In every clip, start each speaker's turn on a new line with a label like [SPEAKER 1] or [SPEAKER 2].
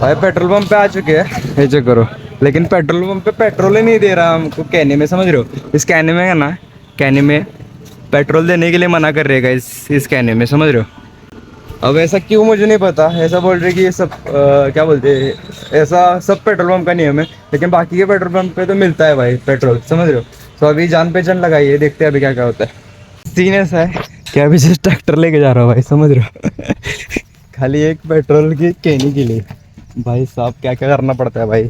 [SPEAKER 1] भाई petrol pump पे आ चुके हैं, ये चेक करो। लेकिन पेट्रोल पंप पे पेट्रोल ही नहीं दे रहा हमको कहने में, समझ रहे हो? इस कहने में है ना, कहने में पेट्रोल देने के लिए मना कर रहेगा इस कहने में, समझ रहे हो? अब ऐसा क्यों मुझे नहीं पता। ऐसा बोल रहे कि ये सब क्या बोलते हैं, ऐसा सब पेट्रोल पंप का नियम है, लेकिन बाकी के पेट्रोल पंप पे तो मिलता है भाई पेट्रोल, समझ रहे हो? तो अभी जान पहचान लगाइए, देखते हैं अभी क्या क्या होता है। सीन ऐसा है कि अभी जस्ट ट्रैक्टर लेके जा रहा हूँ भाई, समझ रहे हो? खाली एक पेट्रोल की कहने के लिए भाई साहब क्या क्या करना पड़ता है भाई।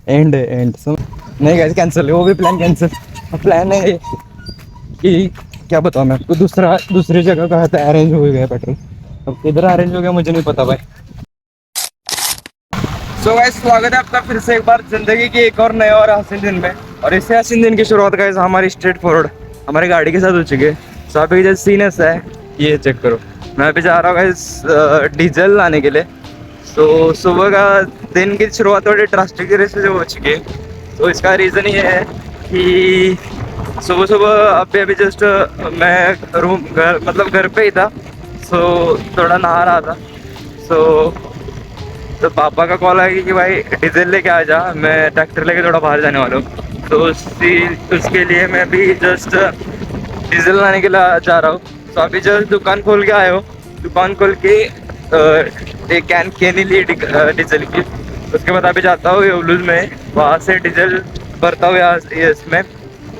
[SPEAKER 1] एंड है एंड नहीं गैस, कैंसिल है वो भी प्लान, कैंसिल। अब प्लान है कि क्या बताऊँ मैं आपको, दूसरी जगह का था, अरेंज हो गया पेट्रोल। अब किधर अरेंज हो गया मुझे नहीं पता भाई। सो गाइस, स्वागत है आपका फिर से एक बार जिंदगी की एक और नए और हसीन दिन में। और इससे हसीन दिन की शुरुआत गाइस हमारी स्ट्रेट फॉरवर्ड हमारी गाड़ी के साथ हो चुकी है। सो अभी जैसे सीन ऐसा है, ये चेक करो। मैं अभी जा रहा हूँ गाइस डीजल लाने के लिए। तो सुबह का दिन की शुरुआत थोड़ी ड्रास्टिक तरह से हो चुकी है। तो इसका रीज़न ये है कि सुबह सुबह अभी जस्ट मैं रूम घर मतलब घर पे ही था। सो थोड़ा नहा रहा था। तो पापा का कॉल आया कि भाई डीजल लेके आ जा, मैं ट्रैक्टर लेके थोड़ा बाहर जाने वाला हूँ। तो उसके लिए मैं अभी जस्ट डीजल लाने के लिए जा रहा हूँ। तो अभी जस्ट दुकान खोल के आया हो, दुकान खोल के एक कैन ही ली डीजल की। उसके बाद अभी जाता हूँ योलूज में, वहाँ से डीजल भरता हूँ यहाँ इसमें।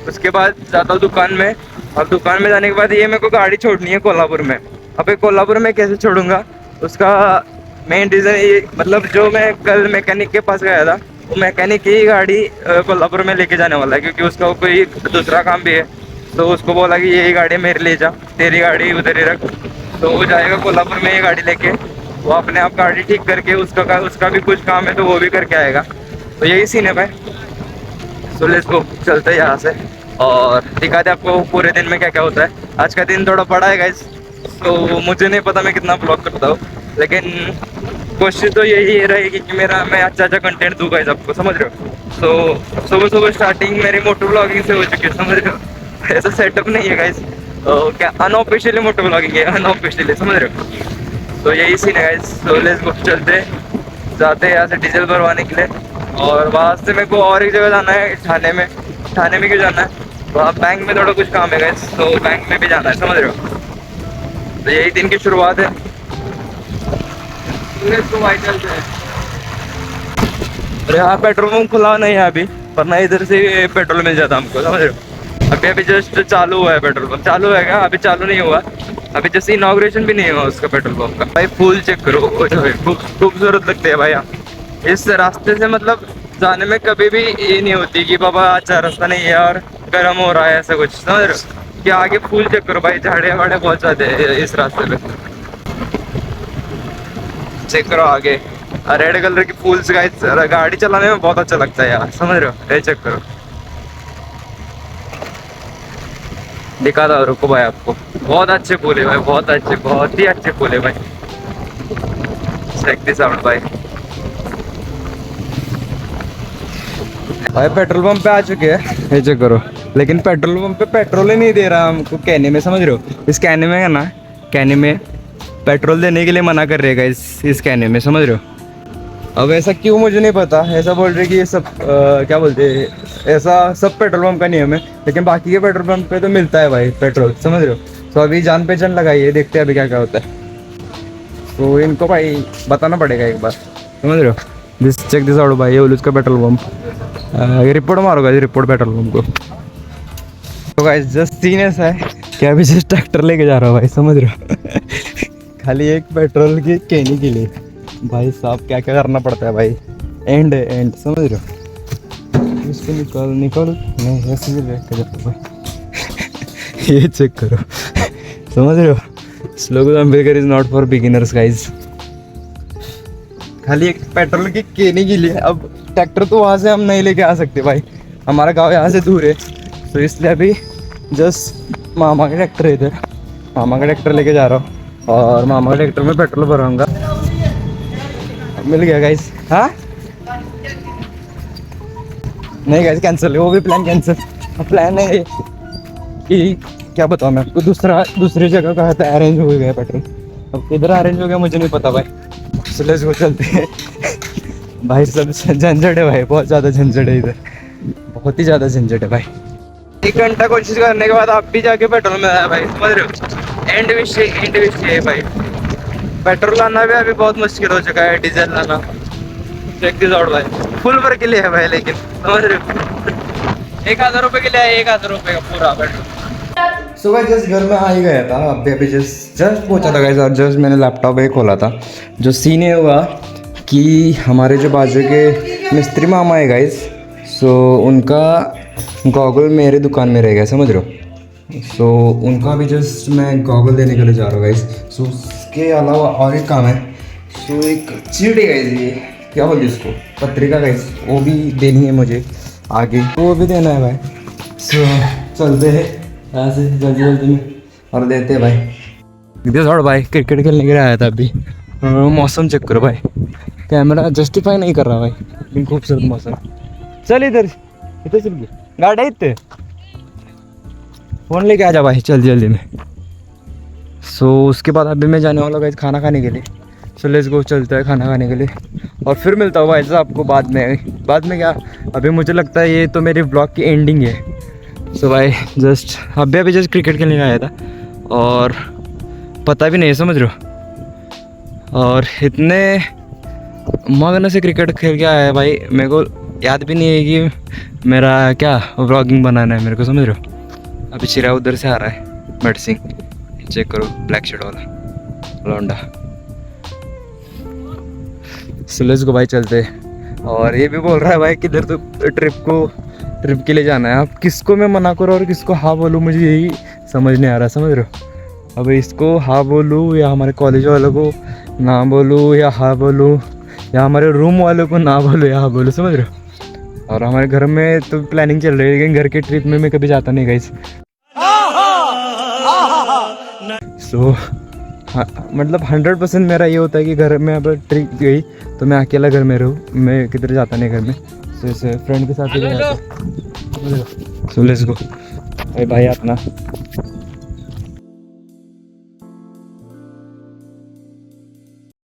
[SPEAKER 1] उसके बाद जाता हूँ दुकान में। और दुकान में जाने के बाद ये मेरे को गाड़ी छोड़नी है कोल्हापुर में। अभी कोल्हापुर में कैसे छोड़ूंगा, उसका मेन रीज़न ये, मतलब जो मैं कल मैकेनिक के पास गया था, वो मैकेनिक ही गाड़ी कोल्हापुर में लेके जाने वाला है, क्योंकि उसका कोई दूसरा काम भी है। तो उसको बोला कि यही गाड़ी मेरे ले जा, तेरी गाड़ी उधर ही रख। तो वो जाएगा कोल्हापुर में ये गाड़ी लेके, वो अपने आप गाड़ी ठीक करके उसका भी कुछ काम है तो वो भी करके आएगा। तो यही सीन है भाई। सो लेट्स गो, चलते हैं यहाँ से और दिखाते हैं आपको पूरे दिन में क्या क्या होता है। आज का दिन थोड़ा बड़ा है गाइस, तो मुझे नहीं पता मैं कितना ब्लॉग करता हूँ, लेकिन कोशिश तो यही रहेगी कि मैं अच्छा कंटेंट दूँ गाइस आपको, समझ रहे हो? तो सुबह सुबह स्टार्टिंग मेरी मोटो ब्लॉगिंग से हो चुकी है, समझ रहे हो? ऐसा सेटअप नहीं है गाइस, क्या अनऑफिशियली मोटो ब्लॉगिंग है, अनऑफिशियली, समझ रहे हो? तो यही सीन है गाइस। तो लेट्स गो, चलते जाते हैं यहाँ से डीजल भरवाने के लिए। और वहाँ से मेरे को और एक जगह जाना है, ठाणे में। ठाणे में क्यों जाना है, वहाँ बैंक में थोड़ा कुछ काम है गाइस, तो बैंक में भी जाना है, समझ रहे हो? तो यही दिन की शुरुआत है। चलते हैं। अरे हाँ, पेट्रोल पंप खुला नहीं है अभी, वरना इधर से पेट्रोल मिल जाता हमको, समझ रहे हो? अभी जस्ट चालू हुआ है पेट्रोल पंप। चालू है क्या? अभी चालू नहीं हुआ, अभी जैसे इनॉग्रेशन भी नहीं हुआ उसका पेट्रोल पंप का। भाई फूल चेक करो, खूबसूरत लगते हैं भाई। इस रास्ते से मतलब जाने में कभी भी ये नहीं होती कि बाबा अच्छा रास्ता नहीं है और गर्म हो रहा है, ऐसा कुछ, समझ रहे हो? कि आगे फूल चेक करो भाई, झाड़े वाड़े बहुत ज्यादा है इस रास्ते पे। चेक करो आगे रेड कलर की फूल्स का, गाड़ी चलाने में बहुत अच्छा लगता है यार, समझ रहे हो? ये चेक करो, दिखाता हूँ, रुको भाई आपको। बहुत अच्छे फूल है भाई, बहुत अच्छे, बहुत ही अच्छे फूल है भाई। चेक दिस आउट भाई। भाई पेट्रोल पंप पे आ चुके हैं, ये चेक करो। लेकिन पेट्रोल पंप पे पेट्रोल ही नहीं दे रहा हमको कहने में, समझ रहे हो? इस कहने में है ना, कहने में पेट्रोल देने के लिए मना कर रहेगा इस कहने में, समझ रहे हो? अब ऐसा क्यों मुझे नहीं पता। ऐसा बोल रहे कि ये सब क्या बोलते हैं, ऐसा सब पेट्रोल पंप का नियम है, लेकिन बाकी के पेट्रोल पंप पे तो मिलता है भाई पेट्रोल, समझ रहे हो? तो अभी जान पहचान लगाइए, देखते हैं अभी क्या क्या होता है। तो इनको भाई बताना पड़ेगा एक बार, समझ रहे हो? चेक दिस आउट भाई, ये उसका पेट्रोल पंप। रिपोर्ट मारो गाइस, रिपोर्ट पेट्रोल पंप को। तो गाइस जस्ट सीन ऐसा है कि अभी जस्ट ट्रैक्टर लेके जा रहा हूँ भाई, समझ रहे हो? खाली एक पेट्रोल की कहने के लिए भाई साहब क्या क्या करना पड़ता है भाई। एंड है एंड, समझ रहे हो? इसको निकाल नहीं, ऐसे ही रख के जाता भाई। ये चेक करो, समझ रहे हो? Slogan Ambedkar is not for beginners guys. खाली एक पेट्रोल की कहने के लिए। अब ट्रैक्टर तो वहाँ से हम नहीं लेके आ सकते भाई, हमारा गांव यहाँ से दूर है। तो इसलिए अभी जस्ट मामा का ट्रैक्टर है इधर, मामा का ट्रैक्टर लेके जा रहा हूँ और मामा के ट्रैक्टर में पेट्रोल भराऊंगा। मिल गया गाइस। हाँ नहीं गाइस, कैंसिल है वो भी प्लान, कैंसिल। प्लान है कि क्या बताऊँ मैं आपको, दूसरी जगह का था, अरेंज हो गया पेट्रोल। अब किधर अरेंज हो गया मुझे नहीं पता भाई। चलो इसको चलते हैं। भाई सब झंझट है भाई, बहुत ज़्यादा झंझट है इधर, बहुत ही ज़्यादा झंझट है भाई। 1 घंटा कोशिश करने के बाद आप भी जाके पेट्रोल में आया भाई, समझ रहे हो। एंड विषय है भाई। पेट्रोल लाना भी अभी बहुत मुश्किल हो चुका है, डीजल लाना। चेक दिस आउट भाई, फुल भर के लिए है भाई, लेकिन समझ रहे हो 1000 रुपये के लिए है, 1000 रुपये का पूरा पेट्रोल। सुबह जस्ट घर में आ ही गया था, अभी जस्ट पहुंचा था गाइस, और जस्ट मैंने लैपटॉप ही खोला था। जो सीन ये हुआ कि हमारे जो बाजू के मिस्त्री मामा है गाइस, सो उनका गॉगल मेरे दुकान में रह गया, समझ रहे हो। सो उनका भी जस्ट मैं गॉगल देने के लिए जा रहा हूँ गाइस। सो उसके अलावा और एक काम है, सो एक चीट है गाइस, ये क्या बोलते इसको, पत्रिका गाइस, वो भी देनी है मुझे आगे, वो भी देना है भाई। सो चलते हैं यहाँ से जल्दी में और देते हैं भाई। इधर थोड़ा भाई क्रिकेट खेलने के लिए आया था अभी, मौसम चेक करो भाई, कैमरा जस्टिफाई नहीं कर रहा भाई, लेकिन खूबसूरत मौसम। चल इधर चल गया गाड़ी, इतने फ़ोन लेके आ जा भाई, चल जल्दी में। सो उसके बाद अभी मैं जाने वाला गाइस खाना खाने के लिए। सो लेट्स गो, चलता है खाना खाने के लिए, और फिर मिलता हूँ भाई साहब आपको बाद में क्या, अभी मुझे लगता है ये तो मेरे ब्लॉग की एंडिंग है। सो भाई जस्ट अभी जस्ट क्रिकेट खेलने आया था, और पता भी नहीं है, समझ रहे हो, और इतने मगन से क्रिकेट खेल के आया है भाई, मेरे को याद भी नहीं है कि मेरा क्या व्लॉगिंग बनाना है मेरे को, समझ रहे हो। अभी चिरा उधर से आ रहा है, मेड सिंह, चेक करो ब्लैक शर्ट वाला लौंडा। सुलेस को भाई चलते, और ये भी बोल रहा है भाई कि इधर तो ट्रिप के लिए जाना है। अब किसको मैं मना करूँ और किसको हाँ बोलूँ, मुझे यही समझ नहीं आ रहा, समझ रहे हो। अब इसको हाँ बोलूँ या हमारे कॉलेज वालों को ना बोलूँ, या हाँ बोलूँ, या हमारे रूम वालों को ना बोलूँ या हाँ बोलूँ, समझ रहे हो। और हमारे घर में तो प्लानिंग चल रही है, लेकिन घर के ट्रिप में मैं कभी जाता नहीं गाइस। सो हाँ, मतलब 100% मेरा ये होता है कि घर में अब ट्रिप गई तो मैं अकेला घर में रहूँ, मैं किधर जाता नहीं घर में। सो इसे फ्रेंड के साथ ही जाता। सो लेट्स गो भाई अपना